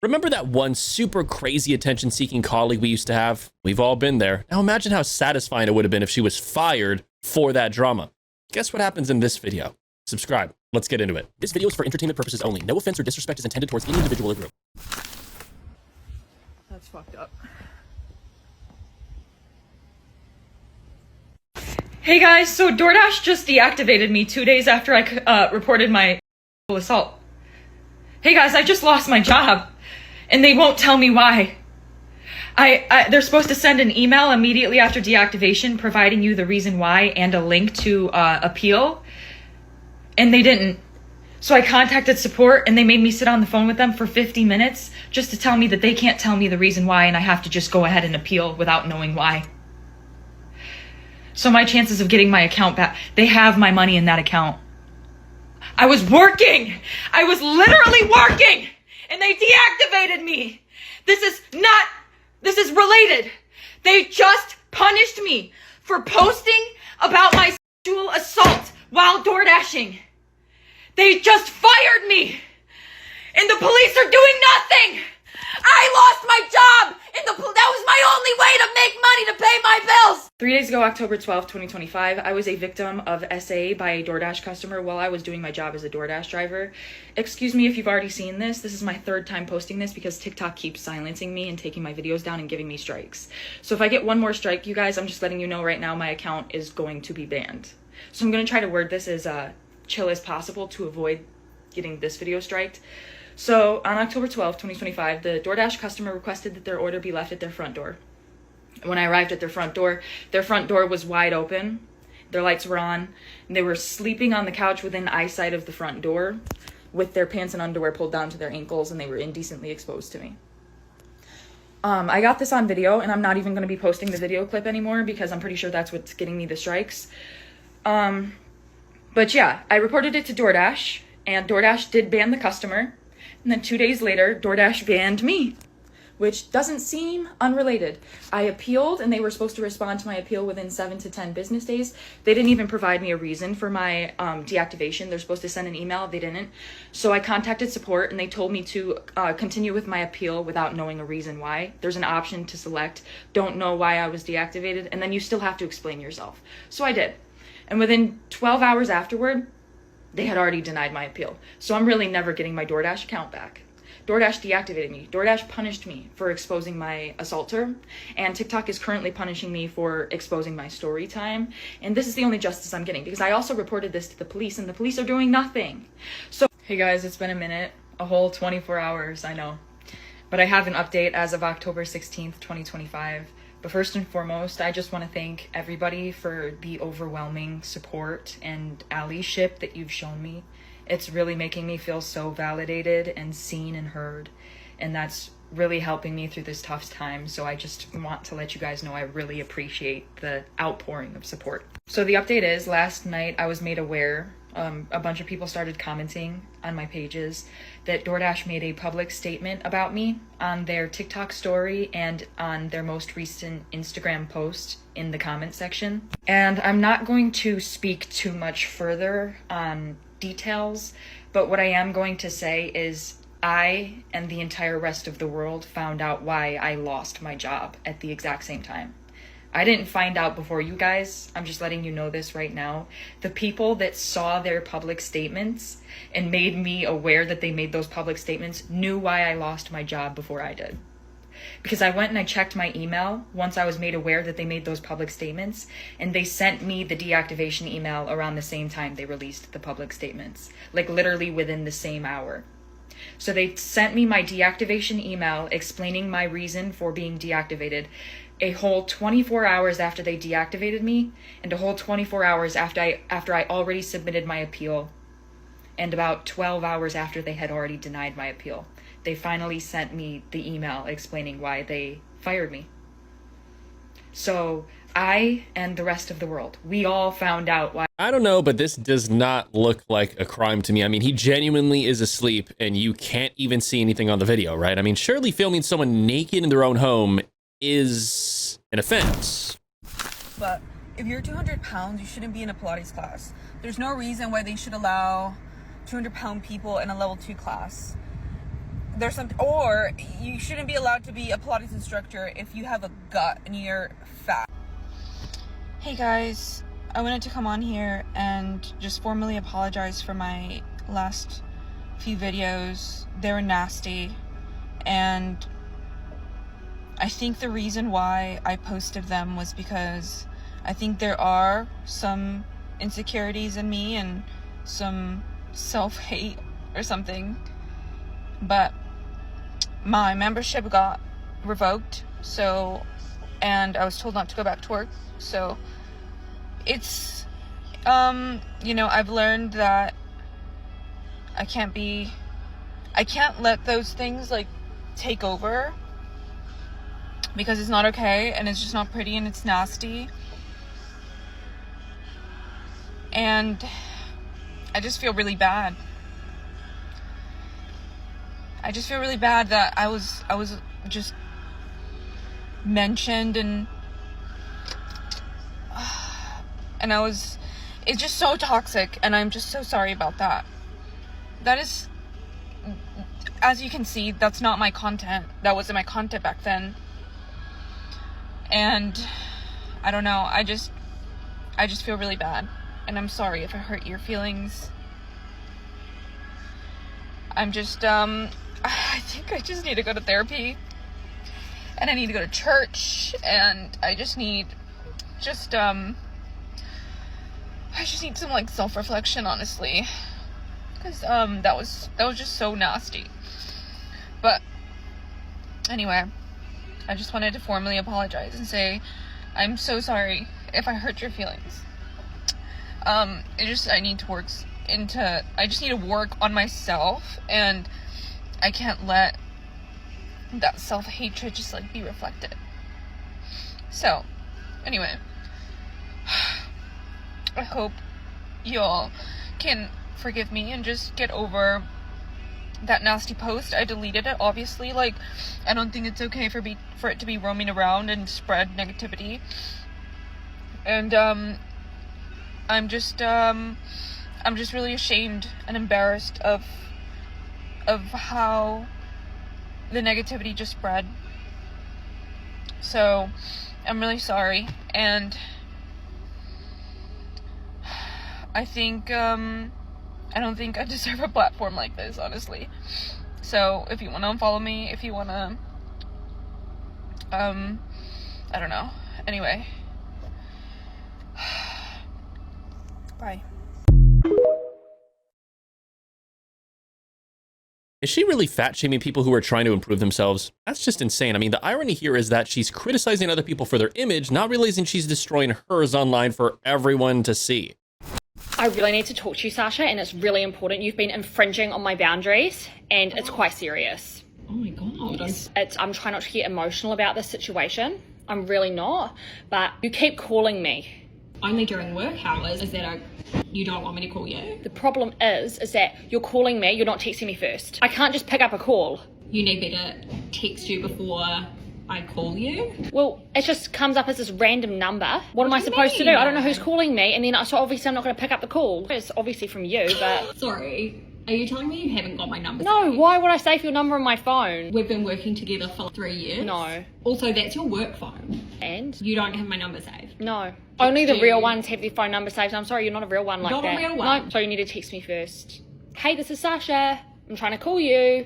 Remember that one super crazy attention-seeking colleague we used to have? We've all been there. Now imagine how satisfying it would have been if she was fired for that drama. Guess what happens in this video? Subscribe. Let's get into it. This video is for entertainment purposes only. No offense or disrespect is intended towards any individual or group. That's fucked up. Hey guys, so DoorDash just deactivated me 2 days after I reported my assault. Hey guys, I just lost my job and they won't tell me why. They're supposed to send an email immediately after deactivation providing you the reason why and a link to appeal, and they didn't. So I contacted support and they made me sit on the phone with them for 50 minutes just to tell me that they can't tell me the reason why and I have to just go ahead and appeal without knowing why. So my chances of getting my account back, they have my money in that account. I was working. I was literally working and they deactivated me. This is related. They just punished me for posting about my sexual assault while DoorDashing. They just fired me and the police are doing nothing. I lost my job and that was my only way to make money to pay my bills. 3 days ago, October 12th, 2025, I was a victim of SA by a DoorDash customer while I was doing my job as a DoorDash driver. Excuse me if you've already seen this. This is my third time posting this because TikTok keeps silencing me and taking my videos down and giving me strikes. So if I get one more strike, you guys, I'm just letting you know right now my account is going to be banned. So I'm going to try to word this as chill as possible to avoid getting this video striked. So on October 12th, 2025, the DoorDash customer requested that their order be left at their front door. When I arrived at their front door was wide open, their lights were on, and they were sleeping on the couch within eyesight of the front door with their pants and underwear pulled down to their ankles, and they were indecently exposed to me. I got this on video, and I'm not even going to be posting the video clip anymore because I'm pretty sure that's what's getting me the strikes. But yeah, I reported it to DoorDash, and DoorDash did ban the customer. And then 2 days later, DoorDash banned me, which doesn't seem unrelated. I appealed and they were supposed to respond to my appeal within 7 to 10 business days. They didn't even provide me a reason for my deactivation. They're supposed to send an email. They didn't. So I contacted support and they told me to continue with my appeal without knowing a reason why. There's an option to select, don't know why I was deactivated, and then you still have to explain yourself. So I did. And within 12 hours afterward, they had already denied my appeal. So I'm really never getting my DoorDash account back. DoorDash deactivated me. DoorDash punished me for exposing my assaulter. And TikTok is currently punishing me for exposing my story time. And this is the only justice I'm getting because I also reported this to the police and the police are doing nothing. So, hey guys, it's been a minute. A whole 24 hours, I know. But I have an update as of October 16th, 2025. But first and foremost, I just want to thank everybody for the overwhelming support and allyship that you've shown me. It's really making me feel so validated and seen and heard. And that's really helping me through this tough time. So I just want to let you guys know I really appreciate the outpouring of support. So the update is, last night I was made aware, a bunch of people started commenting on my pages that DoorDash made a public statement about me on their TikTok story and on their most recent Instagram post in the comment section. And I'm not going to speak too much further on details, but what I am going to say is I and the entire rest of the world found out why I lost my job at the exact same time. I didn't find out before you guys. I'm just letting you know this right now. The people that saw their public statements and made me aware that they made those public statements knew why I lost my job before I did. Because I went and I checked my email once I was made aware that they made those public statements, and they sent me the deactivation email around the same time they released the public statements, like literally within the same hour. So they sent me my deactivation email explaining my reason for being deactivated a whole 24 hours after they deactivated me, and a whole 24 hours after I already submitted my appeal, and about 12 hours after they had already denied my appeal. They finally sent me the email explaining why they fired me. So I and the rest of the world, we all found out why. I don't know, but this does not look like a crime to me. I mean, he genuinely is asleep and you can't even see anything on the video, right? I mean, surely filming someone naked in their own home is an offense. But if you're 200 pounds, you shouldn't be in a Pilates class. There's no reason why they should allow 200-pound people in a level 2 class. there's some, or you shouldn't be allowed to be a Pilates instructor if you have a gut and you're fat. Hey guys, I wanted to come on here and just formally apologize for my last few videos. They were nasty, and I think the reason why I posted them was because I think there are some insecurities in me and some self-hate or something, but my membership got revoked, so, and I was told not to go back to work, so it's, you know, I've learned that I can't let those things, like, take over, because it's not okay, and it's just not pretty, and it's nasty, and I just feel really bad. I just feel really bad that I was just mentioned, and it's just so toxic, and I'm just so sorry about that. That is, as you can see, that's not my content. That wasn't my content back then. And I don't know, I just feel really bad, and I'm sorry if I hurt your feelings. I'm just, I think I just need to go to therapy, and I need to go to church, and I just need some, like, self-reflection, honestly, because, that was just so nasty. But anyway, I just wanted to formally apologize and say I'm so sorry if I hurt your feelings. I just need to work on myself, and I can't let that self-hatred just, like, be reflected. So, anyway, I hope y'all can forgive me and just get over that nasty post. I deleted it, obviously. Like, I don't think it's okay for it to be roaming around and spread negativity. And I'm just really ashamed and embarrassed of how the negativity just spread. So I'm really sorry, and I think I don't think I deserve a platform like this, honestly. So if you want to unfollow me, if you want to, I don't know. Anyway, bye. Is she really fat shaming people who are trying to improve themselves? That's just insane. I mean, the irony here is that she's criticizing other people for their image, not realizing she's destroying hers online for everyone to see. I really need to talk to you, Sasha, and it's really important. You've been infringing on my boundaries, and it's quite serious. Oh my god. I'm trying not to get emotional about this situation. I'm really not, but you keep calling me. Only during work hours. Is that you don't want me to call you? The problem is that you're calling me, you're not texting me first. I can't just pick up a call. You need me to text you before I call you? Well, it just comes up as this random number. What am I supposed to do? I don't know who's calling me, and then so obviously I'm not going to pick up the call. It's obviously from you, but... Sorry, are you telling me you haven't got my number? No, saved? why would I save your number on my phone? We've been working together for like 3 years. No. Also, that's your work phone. And? You don't have my number saved. No. Only the real ones have their phone number saved. I'm sorry, you're not a real one like that. Not a real one? No, so you need to text me first. Hey, this is Sasha. I'm trying to call you.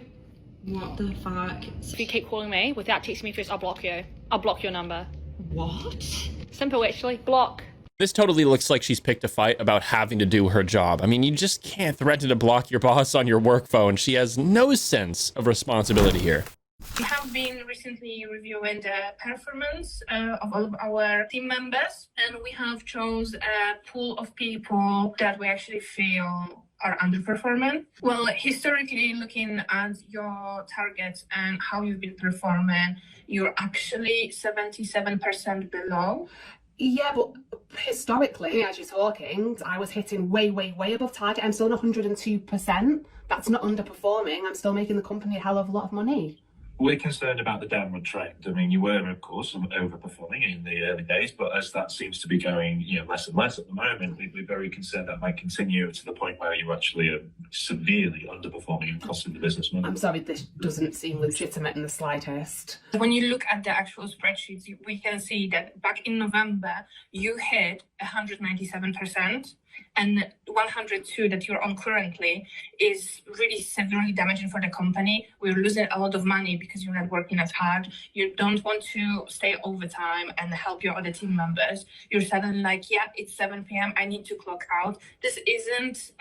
What the fuck? If you keep calling me without texting me first, I'll block you. I'll block your number. What? Simple, actually. Block. This totally looks like she's picked a fight about having to do her job. I mean, you just can't threaten to block your boss on your work phone. She has no sense of responsibility here. We have been recently reviewing the performance of all of our team members, and we have chose a pool of people that we actually feel are underperforming. Well, historically, looking at your targets and how you've been performing, you're actually 77% below. Yeah, but historically, as you're talking, I was hitting way, way, way above target. I'm still on 102%. That's not underperforming. I'm still making the company a hell of a lot of money. We're concerned about the downward trend. I mean, you were, of course, overperforming in the early days, but as that seems to be going, less and less at the moment, we're very concerned that might continue to the point where you're actually severely underperforming and costing the business money. I'm sorry, this doesn't seem legitimate in the slightest. When you look at the actual spreadsheets, we can see that back in November, you hit 197%. And 102 that you're on currently is really severely damaging for the company. We're losing a lot of money because you're not working as hard. You don't want to stay overtime and help your other team members. You're suddenly like, yeah, it's 7 p.m. I need to clock out. This isn't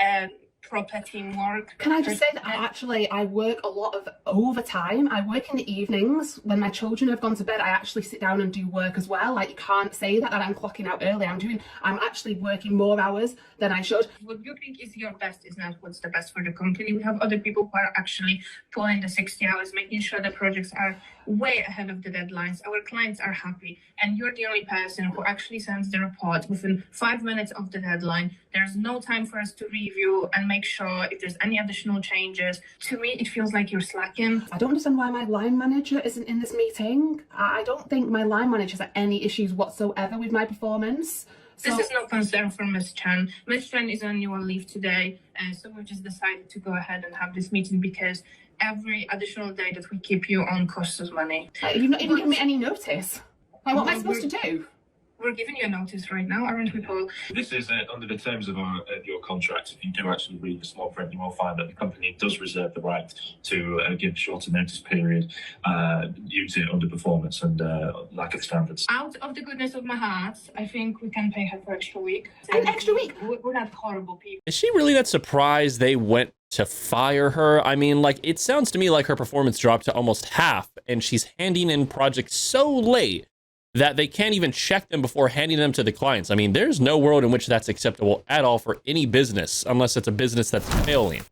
proper teamwork. Can I just say that I work a lot of overtime. I work in the evenings. When my children have gone to bed, I actually sit down and do work as well. Like, you can't say that I'm clocking out early. I'm actually working more hours than I should. What you think is your best is not what's the best for the company. We have other people who are actually pulling the 60 hours, making sure the projects are way ahead of the deadlines. Our clients are happy, and you're the only person who actually sends the report within 5 minutes of the deadline. There's no time for us to review and make sure if there's any additional changes. To me, it feels like you're slacking. I don't understand why my line manager isn't in this meeting. I don't think my line manager has any issues whatsoever with my performance. This is no concern for Ms. Chan. Ms. Chan is on annual leave today, so we just decided to go ahead and have this meeting because every additional day that we keep you on costs us money. You've not even given me any notice. Like, what am I supposed to do? We're giving you a notice right now, aren't we, Paul? This is under the terms of your contract. If you do actually read the small print, you will find that the company does reserve the right to give shorter notice period due to underperformance and lack of standards. Out of the goodness of my heart, I think we can pay her for extra week. An extra week? We're not horrible people. Is she really that surprised they went to fire her? I mean, like, it sounds to me like her performance dropped to almost half, and she's handing in projects so late that they can't even check them before handing them to the clients. I mean, there's no world in which that's acceptable at all for any business, unless it's a business that's failing.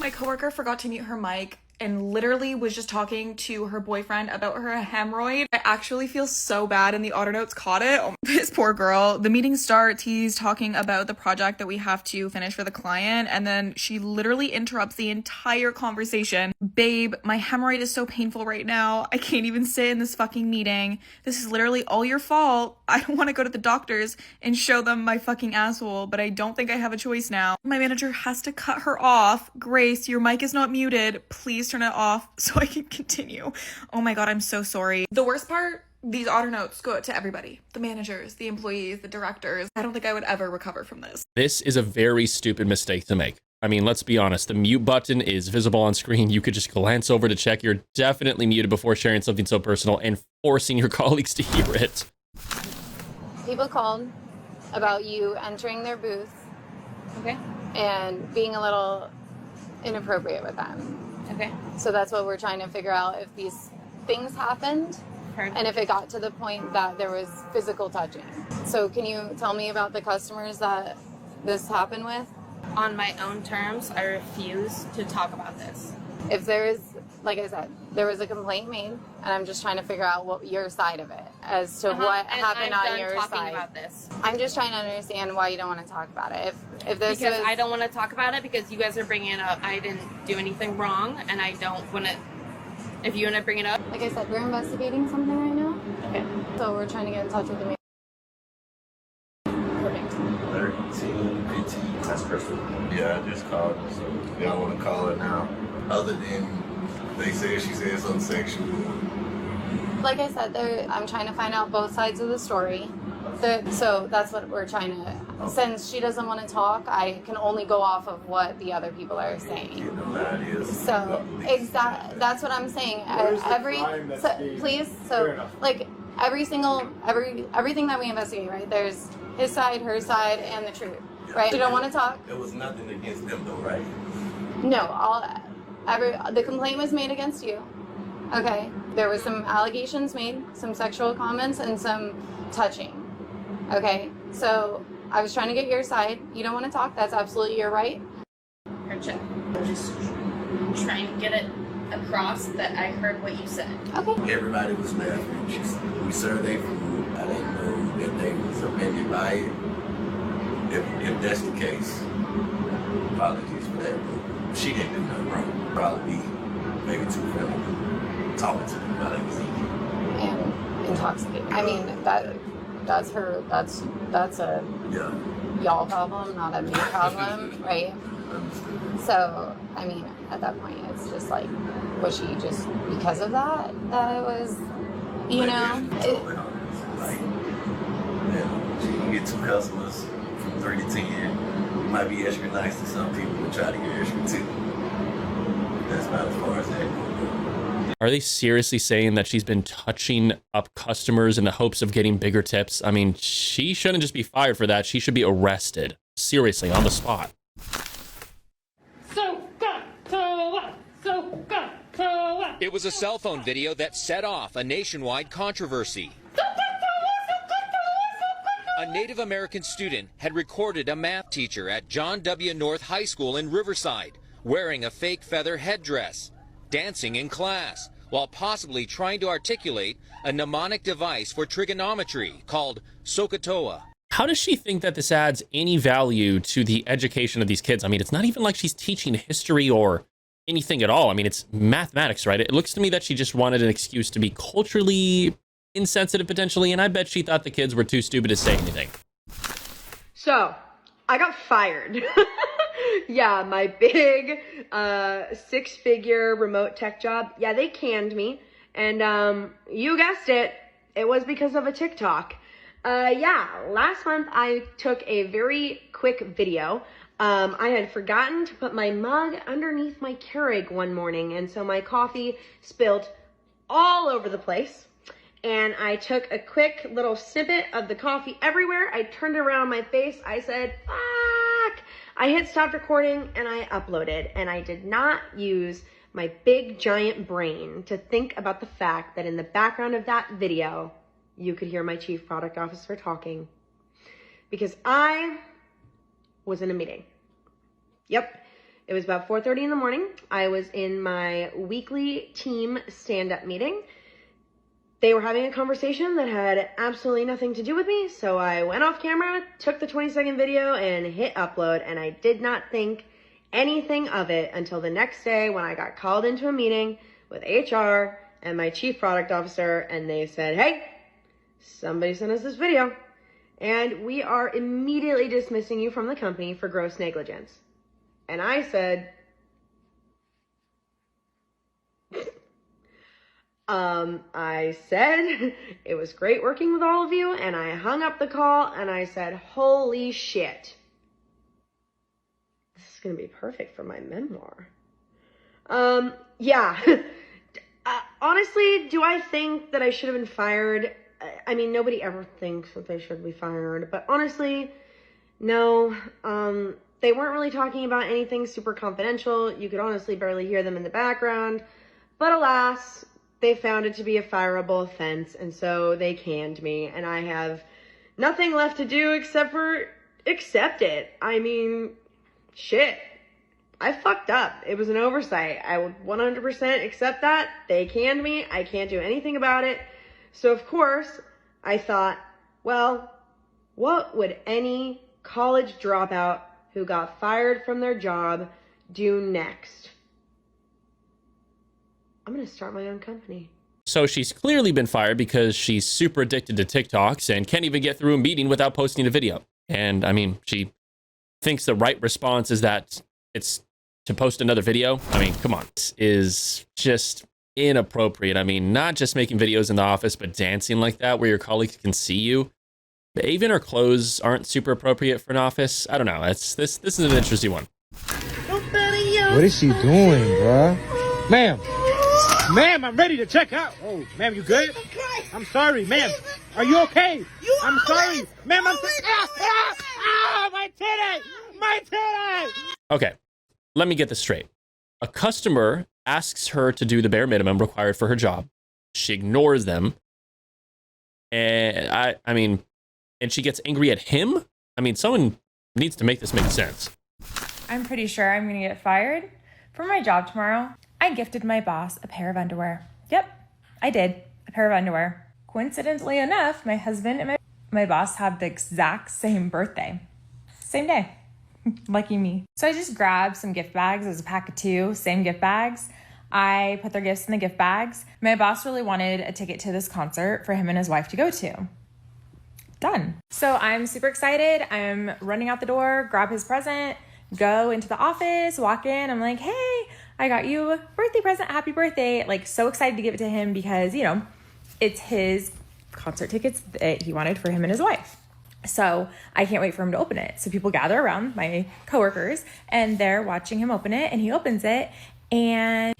My coworker forgot to mute her mic and literally was just talking to her boyfriend about her hemorrhoid. I actually feel so bad, and the auto notes caught it. Oh, this poor girl. The meeting starts, he's talking about the project that we have to finish for the client, and then she literally interrupts the entire conversation. Babe, my hemorrhoid is so painful right now. I can't even sit in this fucking meeting. This is literally all your fault. I don't want to go to the doctors and show them my fucking asshole, but I don't think I have a choice now. My manager has to cut her off. Grace, your mic is not muted. Please turn it off so I can continue. Oh my god, I'm so sorry. The worst part, these auto notes go out to everybody. The managers, the employees, the directors. I don't think I would ever recover from this. This is a very stupid mistake to make. I mean, let's be honest, the mute button is visible on screen. You could just glance over to check you're definitely muted before sharing something so personal and forcing your colleagues to hear it. People called about you entering their booth, Okay. and being a little inappropriate with them. Okay. So that's what we're trying to figure out, if these things happened and if it got to the point that there was physical touching. So can you tell me about the customers that this happened with? On my own terms, I refuse to talk about this. If there is, like I said, there was a complaint made, and I'm just trying to figure out what your side of it, as to what happened on your side. About this. I'm just trying to understand why you don't want to talk about it. If this because was... I don't want to talk about it because you guys are bringing it up. I didn't do anything wrong, and I don't want to. If you want to bring it up, like I said, we're investigating something right now. Okay. So we're trying to get in touch with the. Perfect. 13, 15, that's perfect. Yeah, I just called her, so y'all want to call her now. Other than they said she said something sexual. Like I said, I'm trying to find out both sides of the story. So that's what we're trying to. Since she doesn't want to talk, I can only go off of what the other people are saying. So exactly, that's what I'm saying. Everything that we investigate, right? There's his side, her side, and the truth, right? You don't want to talk. There was nothing against them, though, right? No, the complaint was made against you. Okay, there was some allegations made, some sexual comments, and some touching. Okay, so I was trying to get your side. You don't want to talk. That's absolutely your right. I'm just trying to get it across that I heard what you said. Okay. Everybody was laughing. We served their food. I didn't know that they was offended by it. If that's the case, apologies for that. But she didn't do nothing wrong. Probably maybe too friendly. talking to them about everything. And intoxicated. I mean, that's a y'all problem, not a me problem, right? So, I mean, at that point, it's just like, was she just because of that it was, you know? You get 2 customers from 3 to 10. You might be extra nice to some people, but try to get extra too. That's about as far as that goes. Are they seriously saying that she's been touching up customers in the hopes of getting bigger tips? I mean, she shouldn't just be fired for that. She should be arrested. Seriously, on the spot. It was a cell phone video that set off a nationwide controversy. A Native American student had recorded a math teacher at John W. North High School in Riverside wearing a fake feather headdress, dancing in class, while possibly trying to articulate a mnemonic device for trigonometry called SOHCAHTOA. How does she think that this adds any value to the education of these kids? I mean, it's not even like she's teaching history or anything at all. I mean, it's mathematics, right? It looks to me that she just wanted an excuse to be culturally insensitive, potentially, and I bet she thought the kids were too stupid to say anything. So, I got fired. Yeah, my big 6-figure remote tech job. Yeah, they canned me. And you guessed it, it was because of a TikTok. Yeah, last month I took a very quick video. I had forgotten to put my mug underneath my Keurig one morning, and so my coffee spilled all over the place. And I took a quick little snippet of the coffee everywhere. I turned it around my face. I said, fuck. I hit stop recording and I uploaded. And I did not use my big giant brain to think about the fact that in the background of that video, you could hear my chief product officer talking. Because I was in a meeting. Yep. It was about 4:30 in the morning. I was in my weekly team stand-up meeting. They were having a conversation that had absolutely nothing to do with me, so I went off camera, took the 20-second video, and hit upload, and I did not think anything of it until the next day when I got called into a meeting with HR and my chief product officer, and they said, hey, somebody sent us this video, and we are immediately dismissing you from the company for gross negligence. And I said, it was great working with all of you, and I hung up the call and I said, holy shit. This is going to be perfect for my memoir. Yeah. Honestly, do I think that I should have been fired? I mean, nobody ever thinks that they should be fired, but honestly, no. They weren't really talking about anything super confidential. You could honestly barely hear them in the background, but alas, they found it to be a fireable offense, and so they canned me, and I have nothing left to do except for accept it. I mean, shit. I fucked up. It was an oversight. I would 100% accept that. They canned me. I can't do anything about it. So, of course, I thought, well, what would any college dropout who got fired from their job do next? I'm going to start my own company. So she's clearly been fired because she's super addicted to TikToks and can't even get through a meeting without posting a video. And I mean, she thinks the right response is that it's to post another video. I mean, come on, this is just inappropriate. I mean, not just making videos in the office, but dancing like that where your colleagues can see you. But even her clothes aren't super appropriate for an office. I don't know. This is an interesting one. What is she doing, bruh? Ma'am. Ma'am, I'm ready to check out. Oh, ma'am, you good? I'm sorry, ma'am. Are you okay? I'm sorry. Ma'am, I'm my titty! My titty! Okay, let me get this straight. A customer asks her to do the bare minimum required for her job. She ignores them. And I mean, and she gets angry at him? I mean, someone needs to make this make sense. I'm pretty sure I'm gonna get fired for my job tomorrow. I gifted my boss a pair of underwear. Yep, I did. A pair of underwear. Coincidentally enough, my husband and my boss have the exact same birthday. Same day. Lucky me. So I just grabbed some gift bags. It was a pack of 2, same gift bags. I put their gifts in the gift bags. My boss really wanted a ticket to this concert for him and his wife to go to. Done. So I'm super excited. I'm running out the door, grab his present, go into the office, walk in. I'm like, hey, I got you a birthday present. Happy birthday. Like, so excited to give it to him because, you know, it's his concert tickets that he wanted for him and his wife. So I can't wait for him to open it. So people gather around, my coworkers, and they're watching him open it, and he opens it, and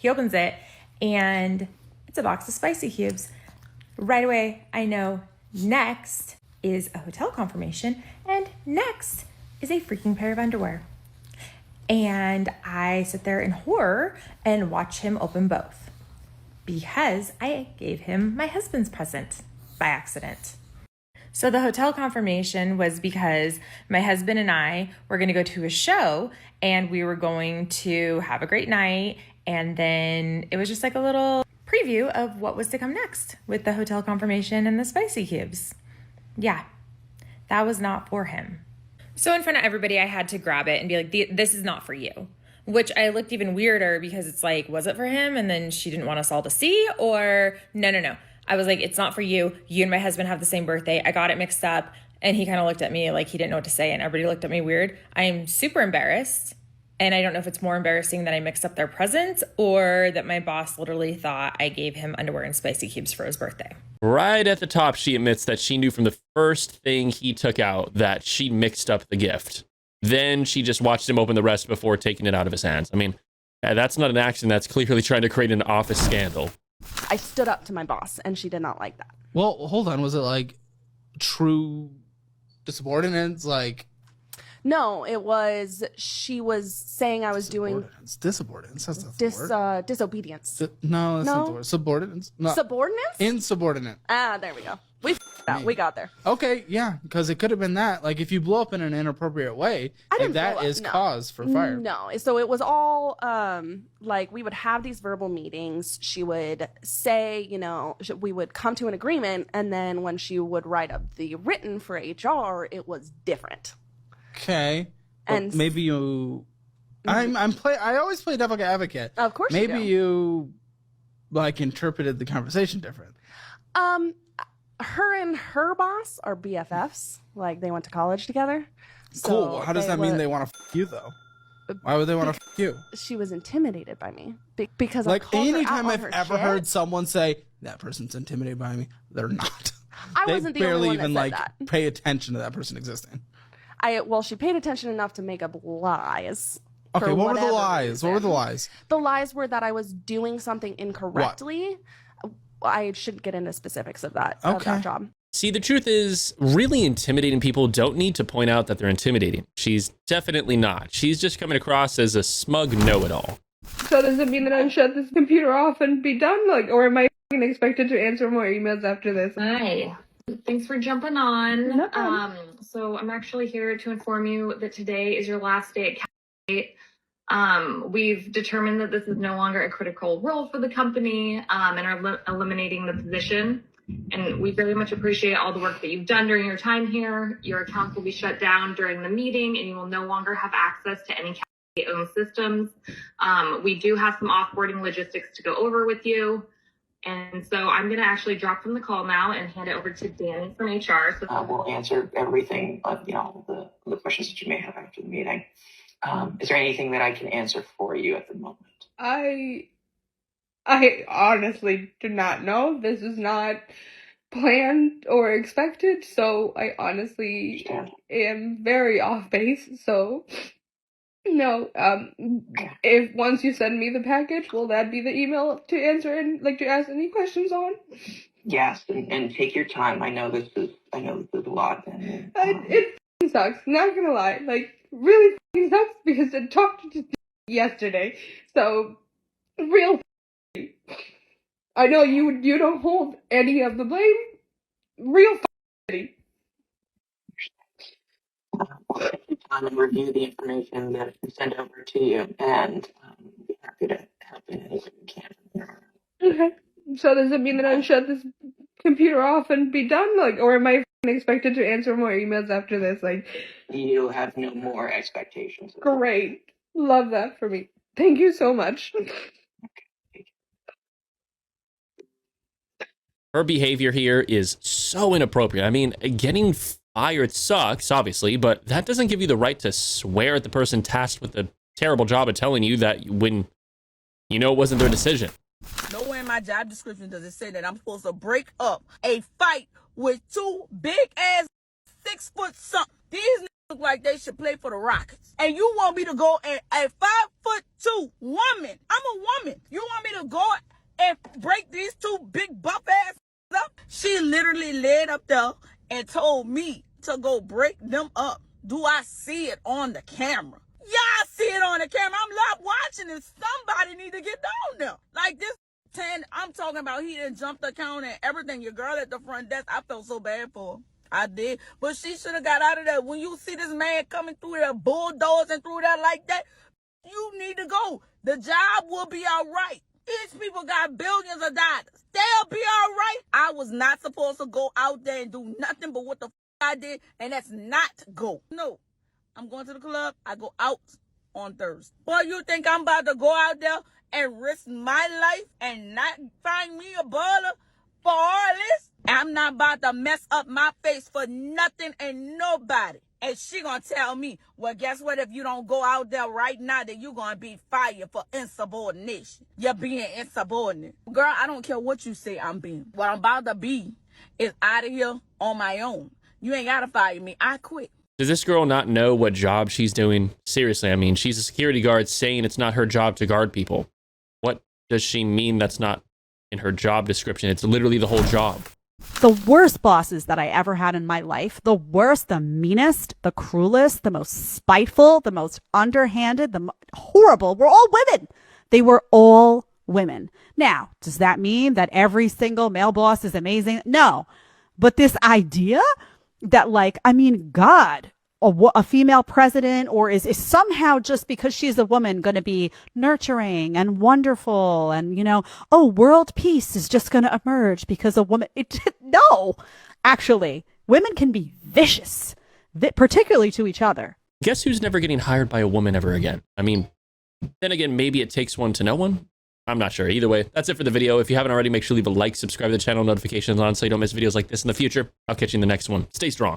it's a box of spicy cubes. Right away, I know next is a hotel confirmation, and next is a freaking pair of underwear. And I sit there in horror and watch him open both because I gave him my husband's present by accident. So the hotel confirmation was because my husband and I were going to go to a show and we were going to have a great night. And then it was just like a little preview of what was to come next with the hotel confirmation and the spicy cubes. Yeah, that was not for him. So in front of everybody, I had to grab it and be like, this is not for you. Which I looked even weirder because it's like, was it for him? And then she didn't want us all to see, or no. I was like, it's not for you. You and my husband have the same birthday. I got it mixed up. And he kind of looked at me like he didn't know what to say. And everybody looked at me weird. I am super embarrassed. And I don't know if it's more embarrassing that I mixed up their presents or that my boss literally thought I gave him underwear and spicy cubes for his birthday. Right at the top, she admits that she knew from the first thing he took out that she mixed up the gift. Then she just watched him open the rest before taking it out of his hands. I mean, that's not an action. That's clearly trying to create an office scandal. I stood up to my boss, and she did not like that. Well, hold on. Was it like true subordinates? Like, no, it was. She was saying I was doing disobedience. That's the word. Disobedience. No, that's not the word. Subordinates. No. Subordinates. Insubordinate. Ah, there we go. We got there. Okay, yeah, because it could have been that. Like, if you blow up in an inappropriate way, that is cause for fire. No, so it was all like we would have these verbal meetings. She would say, you know, we would come to an agreement, and then when she would write up the written for HR, it was different. Okay, and maybe you. I always play devil's advocate. Of course, maybe you like interpreted the conversation different. Her and her boss are BFFs. Like, they went to college together. Cool. So how does that mean they want to f you, though? Why would they want to f you? She was intimidated by me. Because like, I anytime I've ever heard someone say, that person's intimidated by me, they're not. I wasn't the only one that said that. Pay attention to that person existing. Well, she paid attention enough to make up lies. Okay, what were the lies? What were the lies? The lies were that I was doing something incorrectly. I shouldn't get into specifics of that, of that job. See, the truth is, really intimidating people don't need to point out that they're intimidating. She's definitely not. She's just coming across as a smug know-it-all. So does it mean that I shut this computer off and be done? Like, or am I expected to answer more emails after this? Hi. Thanks for jumping on. No problem. So I'm actually here to inform you that today is your last day at Cal. We've determined that this is no longer a critical role for the company and are eliminating the position. And we very much appreciate all the work that you've done during your time here. Your account will be shut down during the meeting and you will no longer have access to any owned systems. We do have some offboarding logistics to go over with you. And so I'm going to actually drop from the call now and hand it over to Danny from HR. So we'll answer everything, the questions that you may have after the meeting. Is there anything that I can answer for you at the moment? I honestly do not know. This is not planned or expected, so I honestly am very off base. So no, if once you send me the package, will that be the email to answer and to ask any questions on? Yes, and take your time. I know this is a lot. And, it sucks. Not gonna lie, really sucks because I talked to yesterday. So real. I know you don't hold any of the blame. Real. Time and review the information that we send over to you, and be happy to help in any way we can. Okay. So does it mean that I shut this computer off and be done? Or am I expected to answer more emails after this? You have no more expectations. Great. Love that for me. Thank you so much. Okay. Her behavior here is so inappropriate. I mean, getting fired sucks, obviously, but that doesn't give you the right to swear at the person tasked with the terrible job of telling you that when you know it wasn't their decision. Nowhere in my job description does it say that I'm supposed to break up a fight with two big ass 6 foot something. These niggas look like they should play for the Rockets. And you want me to go and a 5'2" woman? I'm a woman. You want me to go and break these two big buff ass up? She literally laid up there and told me to go break them up. Do I see it on the camera? Yeah, I see it on the camera. I'm not watching it. Somebody need to get down there. Like this 10, I'm talking about he done jumped the counter and everything. Your girl at the front desk, I felt so bad for her. I did. But she should have got out of there. When you see this man coming through there, bulldozing through there like that, you need to go. The job will be all right. These people got billions of dollars. They'll be all right. I was not supposed to go out there and do nothing but what the I did, and that's not go. No. I'm going to the club. I go out on Thursday. Boy, you think I'm about to go out there and risk my life and not find me a baller for all this? I'm not about to mess up my face for nothing and nobody. And she gonna tell me, well, guess what? If you don't go out there right now, then you gonna be fired for insubordination. You're being insubordinate. Girl, I don't care what you say I'm being. What I'm about to be is out of here on my own. You ain't gotta fire me. I quit. Does this girl not know what job she's doing? Seriously, I mean, she's a security guard saying it's not her job to guard people. What does she mean that's not in her job description? It's literally the whole job. The worst bosses that I ever had in my life, the worst, the meanest, the cruelest, the most spiteful, the most underhanded, the horrible, were all women. They were all women. Now, does that mean that every single male boss is amazing? No. But this idea that, like, I mean, God, a female president or is somehow just because she's a woman going to be nurturing and wonderful and, you know, oh, world peace is just going to emerge because a woman. No, actually, women can be vicious, particularly to each other. Guess who's never getting hired by a woman ever again? I mean, then again, maybe it takes one to know one. I'm not sure. Either way, that's it for the video. If you haven't already, make sure to leave a like, subscribe to the channel, notifications on so you don't miss videos like this in the future. I'll catch you in the next one. Stay strong.